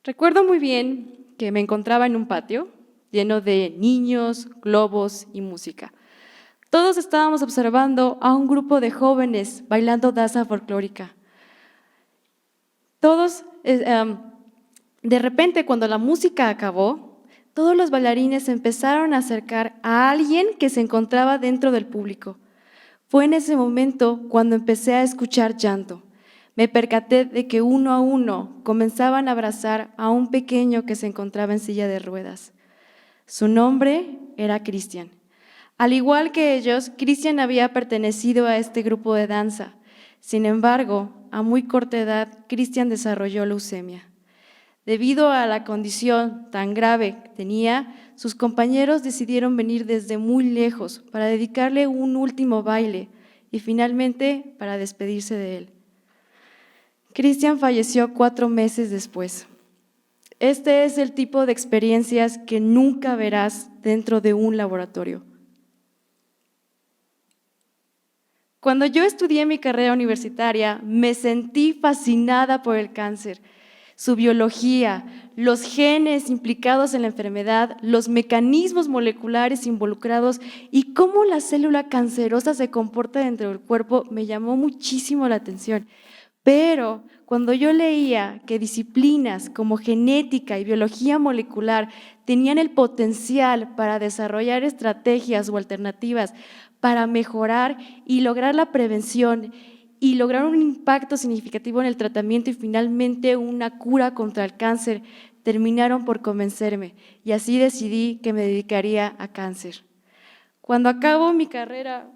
Recuerdo muy bien que me encontraba en un patio lleno de niños, globos y música. Todos estábamos observando a un grupo de jóvenes bailando danza folclórica. Todos, de repente, cuando la música acabó, todos los bailarines se empezaron a acercar a alguien que se encontraba dentro del público. Fue en ese momento cuando empecé a escuchar llanto. Me percaté de que uno a uno comenzaban a abrazar a un pequeño que se encontraba en silla de ruedas. Su nombre era Cristian. Al igual que ellos, Cristian había pertenecido a este grupo de danza. Sin embargo, a muy corta edad, Cristian desarrolló leucemia. Debido a la condición tan grave que tenía, sus compañeros decidieron venir desde muy lejos para dedicarle un último baile y finalmente para despedirse de él. Cristian falleció 4 meses después. Este es el tipo de experiencias que nunca verás dentro de un laboratorio. Cuando yo estudié mi carrera universitaria, me sentí fascinada por el cáncer, su biología, los genes implicados en la enfermedad, los mecanismos moleculares involucrados y cómo la célula cancerosa se comporta dentro del cuerpo me llamó muchísimo la atención. Pero cuando yo leía que disciplinas como genética y biología molecular tenían el potencial para desarrollar estrategias o alternativas para mejorar y lograr la prevención y lograr un impacto significativo en el tratamiento y finalmente una cura contra el cáncer, terminaron por convencerme y así decidí que me dedicaría a cáncer. Cuando acabo mi carrera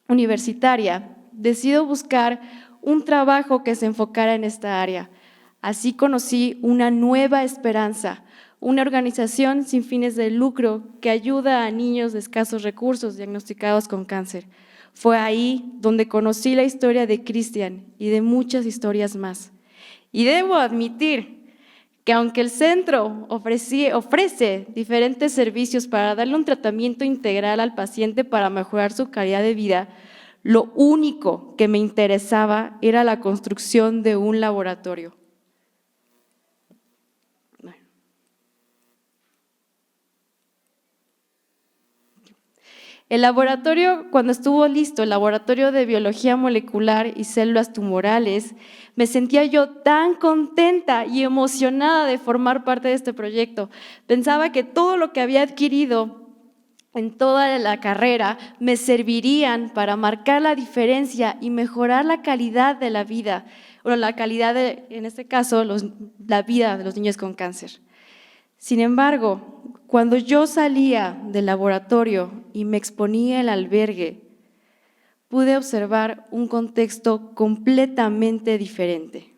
universitaria, decido buscar un trabajo que se enfocara en esta área. Así conocí Una Nueva Esperanza, una organización sin fines de lucro que ayuda a niños de escasos recursos diagnosticados con cáncer. Fue ahí donde conocí la historia de Cristian y de muchas historias más. Y debo admitir que aunque el centro ofrece diferentes servicios para darle un tratamiento integral al paciente para mejorar su calidad de vida, lo único que me interesaba era la construcción de un laboratorio. El laboratorio, cuando estuvo listo, el laboratorio de biología molecular y células tumorales, me sentía yo tan contenta y emocionada de formar parte de este proyecto. Pensaba que todo lo que había adquirido en toda la carrera me servirían para marcar la diferencia y mejorar la calidad de la vida, o la calidad de, en este caso, la vida de los niños con cáncer. Sin embargo, cuando yo salía del laboratorio y me exponía al albergue, pude observar un contexto completamente diferente.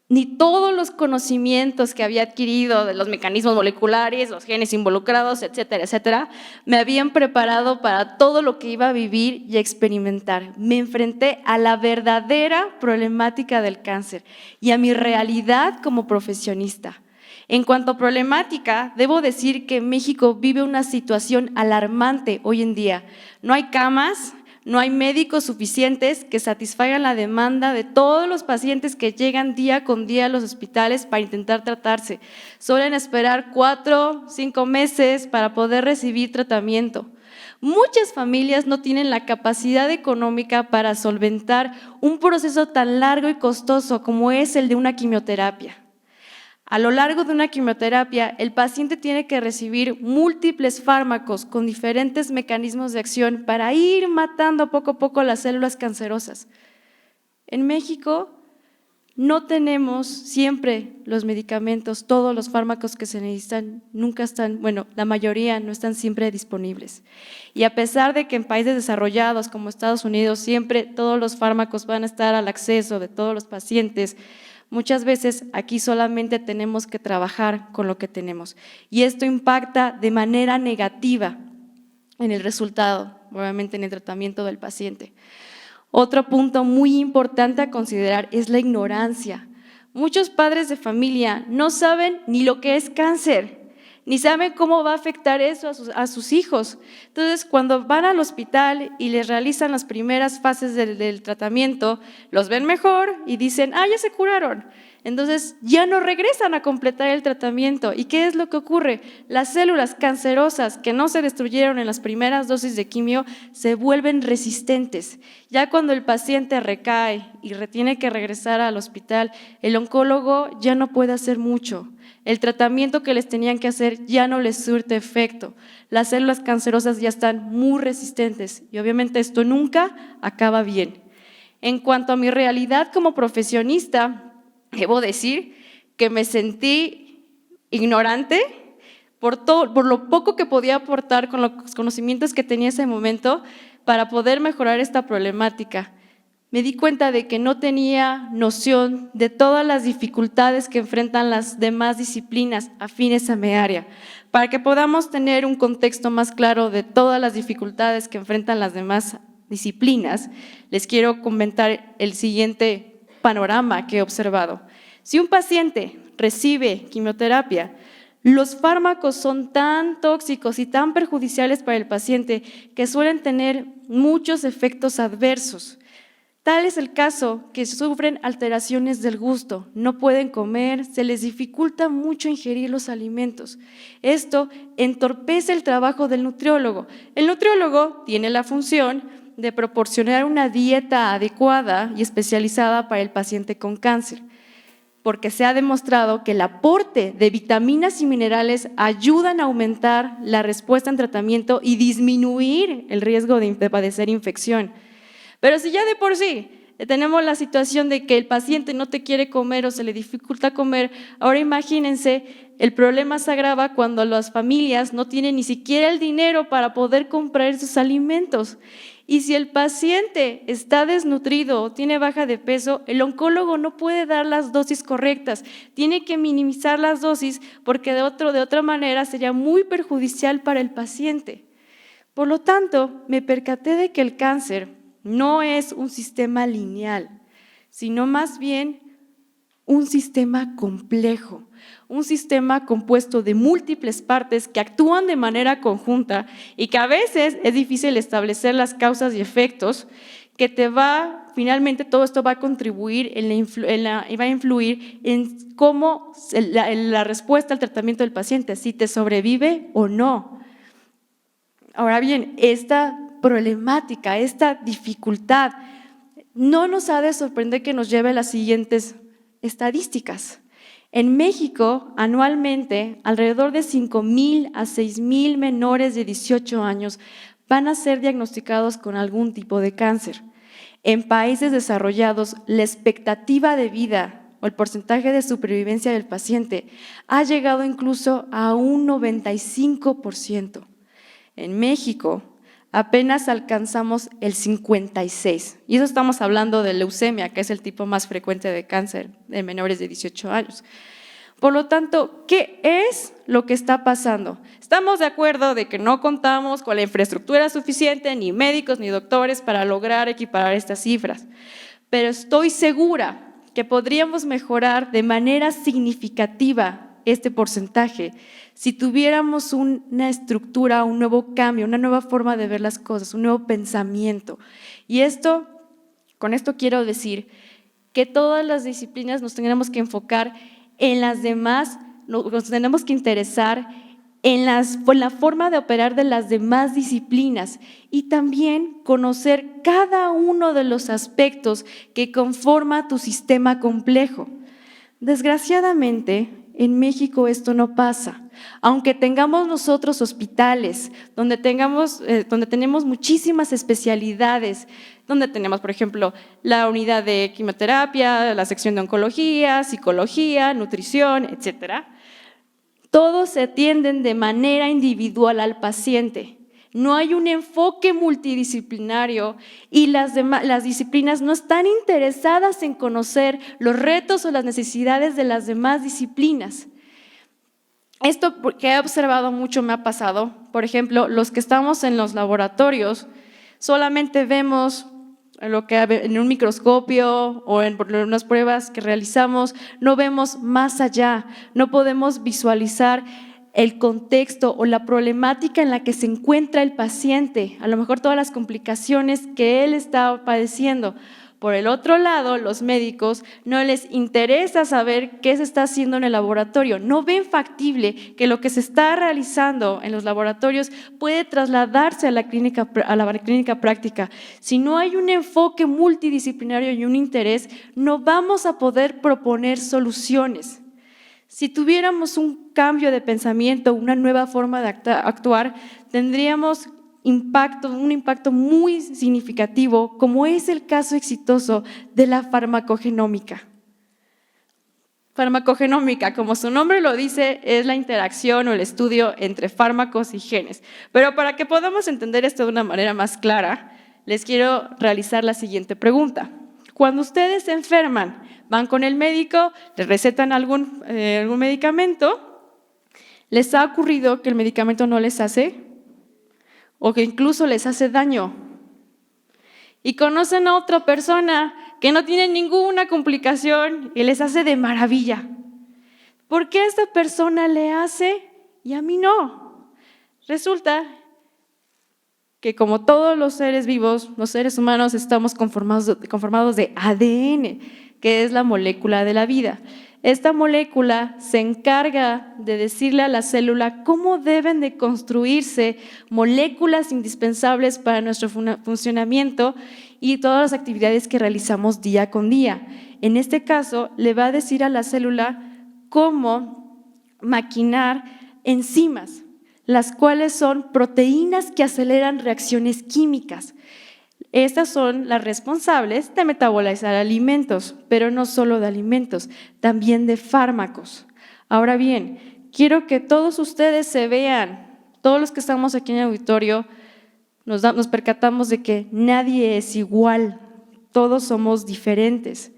Ni todos los conocimientos que había adquirido de los mecanismos moleculares, los genes involucrados, etcétera, etcétera, me habían preparado para todo lo que iba a vivir y experimentar. Me enfrenté a la verdadera problemática del cáncer y a mi realidad como profesionista. En cuanto a problemática, debo decir que México vive una situación alarmante hoy en día. No hay camas, no hay médicos suficientes que satisfagan la demanda de todos los pacientes que llegan día con día a los hospitales para intentar tratarse. Suelen esperar 4, 5 meses para poder recibir tratamiento. Muchas familias no tienen la capacidad económica para solventar un proceso tan largo y costoso como es el de una quimioterapia. A lo largo de una quimioterapia, el paciente tiene que recibir múltiples fármacos con diferentes mecanismos de acción para ir matando poco a poco las células cancerosas. En México no tenemos siempre los medicamentos, todos los fármacos que se necesitan, nunca están, bueno, la mayoría no están siempre disponibles. Y a pesar de que en países desarrollados como Estados Unidos siempre todos los fármacos van a estar al acceso de todos los pacientes, muchas veces aquí solamente tenemos que trabajar con lo que tenemos y esto impacta de manera negativa en el resultado, obviamente en el tratamiento del paciente. Otro punto muy importante a considerar es la ignorancia. Muchos padres de familia no saben ni lo que es cáncer, ni saben cómo va a afectar eso a sus hijos. Entonces, cuando van al hospital y les realizan las primeras fases del tratamiento, los ven mejor y dicen, ya se curaron. Entonces ya no regresan a completar el tratamiento. ¿Y qué es lo que ocurre? Las células cancerosas que no se destruyeron en las primeras dosis de quimio se vuelven resistentes. Ya cuando el paciente recae y tiene que regresar al hospital, el oncólogo ya no puede hacer mucho. El tratamiento que les tenían que hacer ya no les surte efecto. Las células cancerosas ya están muy resistentes y obviamente esto nunca acaba bien. En cuanto a mi realidad como profesionista, debo decir que me sentí ignorante por lo poco que podía aportar con los conocimientos que tenía en ese momento para poder mejorar esta problemática. Me di cuenta de que no tenía noción de todas las dificultades que enfrentan las demás disciplinas afines a mi área. Para que podamos tener un contexto más claro de todas las dificultades que enfrentan las demás disciplinas, les quiero comentar el siguiente panorama que he observado. Si un paciente recibe quimioterapia, los fármacos son tan tóxicos y tan perjudiciales para el paciente que suelen tener muchos efectos adversos. Tal es el caso que sufren alteraciones del gusto, no pueden comer, se les dificulta mucho ingerir los alimentos. Esto entorpece el trabajo del nutriólogo. El nutriólogo tiene la función de proporcionar una dieta adecuada y especializada para el paciente con cáncer, porque se ha demostrado que el aporte de vitaminas y minerales ayudan a aumentar la respuesta en tratamiento y disminuir el riesgo de padecer infección. Pero si ya de por sí tenemos la situación de que el paciente no te quiere comer o se le dificulta comer, ahora imagínense, el problema se agrava cuando las familias no tienen ni siquiera el dinero para poder comprar sus alimentos. Y si el paciente está desnutrido o tiene baja de peso, el oncólogo no puede dar las dosis correctas, tiene que minimizar las dosis porque de otra manera sería muy perjudicial para el paciente. Por lo tanto, me percaté de que el cáncer no es un sistema lineal, sino más bien un sistema complejo, un sistema compuesto de múltiples partes que actúan de manera conjunta y que a veces es difícil establecer las causas y efectos, que finalmente todo esto va a contribuir y va a influir en cómo la respuesta al tratamiento del paciente, si te sobrevive o no. Ahora bien, esta problemática, esta dificultad, no nos ha de sorprender que nos lleve a las siguientes estadísticas. En México, anualmente, alrededor de 5,000 a 6,000 menores de 18 años van a ser diagnosticados con algún tipo de cáncer. En países desarrollados, la expectativa de vida o el porcentaje de supervivencia del paciente ha llegado incluso a un 95%. En México, apenas alcanzamos el 56%, y eso estamos hablando de leucemia, que es el tipo más frecuente de cáncer en menores de 18 años. Por lo tanto, ¿qué es lo que está pasando? Estamos de acuerdo de que no contamos con la infraestructura suficiente, ni médicos ni doctores para lograr equiparar estas cifras, pero estoy segura que podríamos mejorar de manera significativa este porcentaje si tuviéramos una estructura, un nuevo cambio, una nueva forma de ver las cosas, un nuevo pensamiento. Y con esto quiero decir que todas las disciplinas nos tendremos que enfocar en las demás, nos tenemos que interesar en la forma de operar de las demás disciplinas y también conocer cada uno de los aspectos que conforma tu sistema complejo. Desgraciadamente, en México esto no pasa. Aunque tengamos nosotros hospitales, donde tenemos muchísimas especialidades, donde tenemos, por ejemplo, la unidad de quimioterapia, la sección de oncología, psicología, nutrición, etcétera, todos se atienden de manera individual al paciente. No hay un enfoque multidisciplinario y las disciplinas no están interesadas en conocer los retos o las necesidades de las demás disciplinas. Esto que he observado mucho me ha pasado. Por ejemplo, los que estamos en los laboratorios solamente vemos lo que en un microscopio o en unas pruebas que realizamos, no vemos más allá, no podemos visualizar el contexto o la problemática en la que se encuentra el paciente, a lo mejor todas las complicaciones que él está padeciendo. Por el otro lado, los médicos no les interesa saber qué se está haciendo en el laboratorio, no ven factible que lo que se está realizando en los laboratorios puede trasladarse a la clínica práctica. Si no hay un enfoque multidisciplinario y un interés, no vamos a poder proponer soluciones. Si tuviéramos un cambio de pensamiento, una nueva forma de actuar, tendríamos un impacto muy significativo, como es el caso exitoso de la farmacogenómica. Farmacogenómica, como su nombre lo dice, es la interacción o el estudio entre fármacos y genes. Pero para que podamos entender esto de una manera más clara, les quiero realizar la siguiente pregunta. Cuando ustedes se enferman, van con el médico, les recetan algún medicamento, ¿les ha ocurrido que el medicamento no les hace? O que incluso les hace daño. Y conocen a otra persona que no tiene ninguna complicación y les hace de maravilla. ¿Por qué a esta persona le hace y a mí no? Resulta que como todos los seres vivos, los seres humanos estamos conformados de ADN, que es la molécula de la vida. Esta molécula se encarga de decirle a la célula cómo deben de construirse moléculas indispensables para nuestro funcionamiento y todas las actividades que realizamos día con día. En este caso, le va a decir a la célula cómo maquinar enzimas, las cuales son proteínas que aceleran reacciones químicas. Estas son las responsables de metabolizar alimentos, pero no solo de alimentos, también de fármacos. Ahora bien, quiero que todos ustedes se vean, todos los que estamos aquí en el auditorio, nos percatamos de que nadie es igual, todos somos diferentes.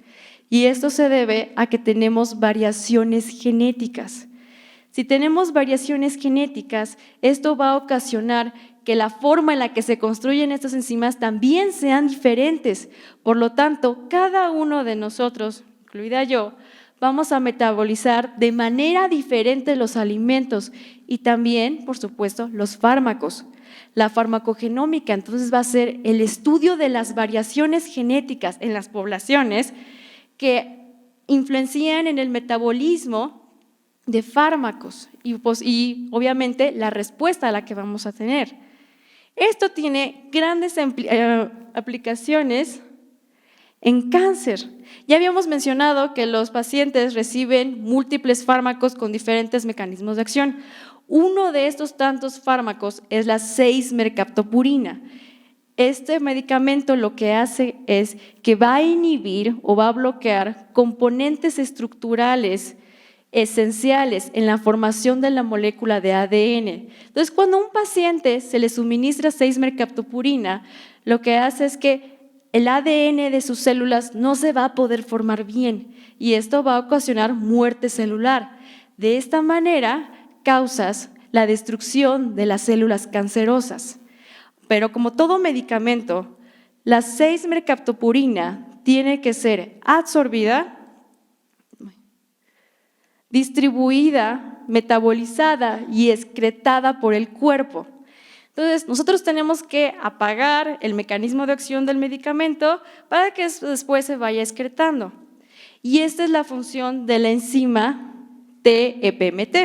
Y esto se debe a que tenemos variaciones genéticas. Si tenemos variaciones genéticas, esto va a ocasionar que la forma en la que se construyen estas enzimas también sean diferentes. Por lo tanto, cada uno de nosotros, incluida yo, vamos a metabolizar de manera diferente los alimentos y también, por supuesto, los fármacos. La farmacogenómica entonces va a ser el estudio de las variaciones genéticas en las poblaciones que influencian en el metabolismo de fármacos y obviamente la respuesta a la que vamos a tener. Esto tiene grandes aplicaciones en cáncer. Ya habíamos mencionado que los pacientes reciben múltiples fármacos con diferentes mecanismos de acción. Uno de estos tantos fármacos es la 6-mercaptopurina. Este medicamento lo que hace es que va a inhibir o va a bloquear componentes estructurales esenciales en la formación de la molécula de ADN. Entonces, cuando a un paciente se le suministra 6-mercaptopurina, lo que hace es que el ADN de sus células no se va a poder formar bien y esto va a ocasionar muerte celular. De esta manera, causas la destrucción de las células cancerosas. Pero como todo medicamento, la 6-mercaptopurina tiene que ser absorbida, distribuida, metabolizada y excretada por el cuerpo. Entonces, nosotros tenemos que apagar el mecanismo de acción del medicamento para que después se vaya excretando. Y esta es la función de la enzima TEPMT.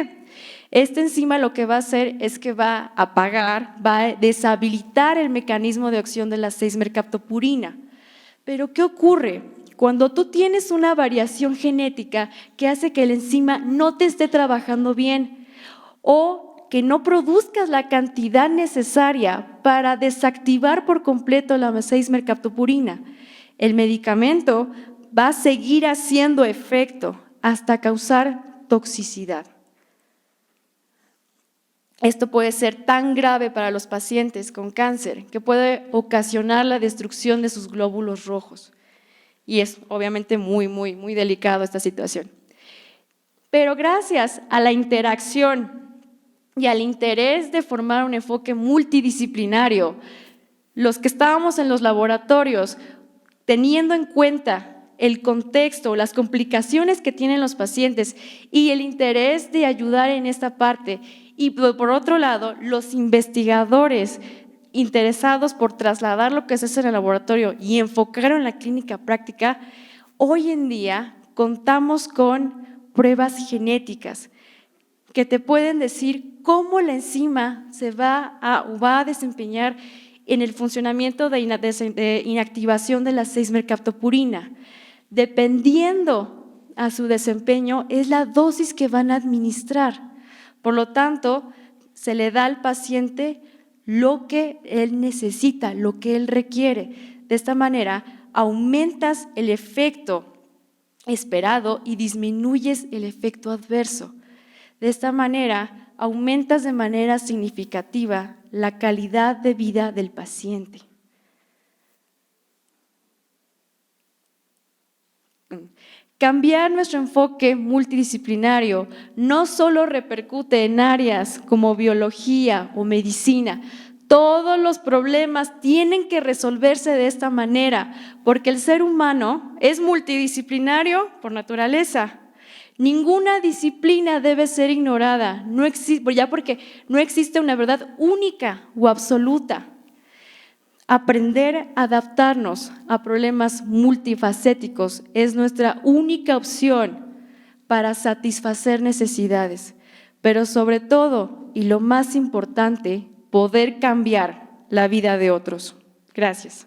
Esta enzima lo que va a hacer es que va a apagar, va a deshabilitar el mecanismo de acción de la 6-mercaptopurina. Pero ¿qué ocurre? Cuando tú tienes una variación genética que hace que la enzima no te esté trabajando bien o que no produzcas la cantidad necesaria para desactivar por completo la 6-mercaptopurina, el medicamento va a seguir haciendo efecto hasta causar toxicidad. Esto puede ser tan grave para los pacientes con cáncer que puede ocasionar la destrucción de sus glóbulos rojos. Y es obviamente muy, muy, muy delicado esta situación. Pero gracias a la interacción y al interés de formar un enfoque multidisciplinario, los que estábamos en los laboratorios, teniendo en cuenta el contexto, las complicaciones que tienen los pacientes y el interés de ayudar en esta parte Y por otro lado, los investigadores interesados por trasladar lo que se hace en el laboratorio y enfocarlo en la clínica práctica, hoy en día contamos con pruebas genéticas que te pueden decir cómo la enzima se va a desempeñar en el funcionamiento de inactivación de la 6-mercaptopurina. Dependiendo a su desempeño, es la dosis que van a administrar. Por lo tanto, se le da al paciente lo que él necesita, lo que él requiere. De esta manera, aumentas el efecto esperado y disminuyes el efecto adverso. De esta manera, aumentas de manera significativa la calidad de vida del paciente. Cambiar nuestro enfoque multidisciplinario no solo repercute en áreas como biología o medicina. Todos los problemas tienen que resolverse de esta manera, porque el ser humano es multidisciplinario por naturaleza. Ninguna disciplina debe ser ignorada, ya porque no existe una verdad única o absoluta. Aprender a adaptarnos a problemas multifacéticos es nuestra única opción para satisfacer necesidades, pero sobre todo, y lo más importante, poder cambiar la vida de otros. Gracias.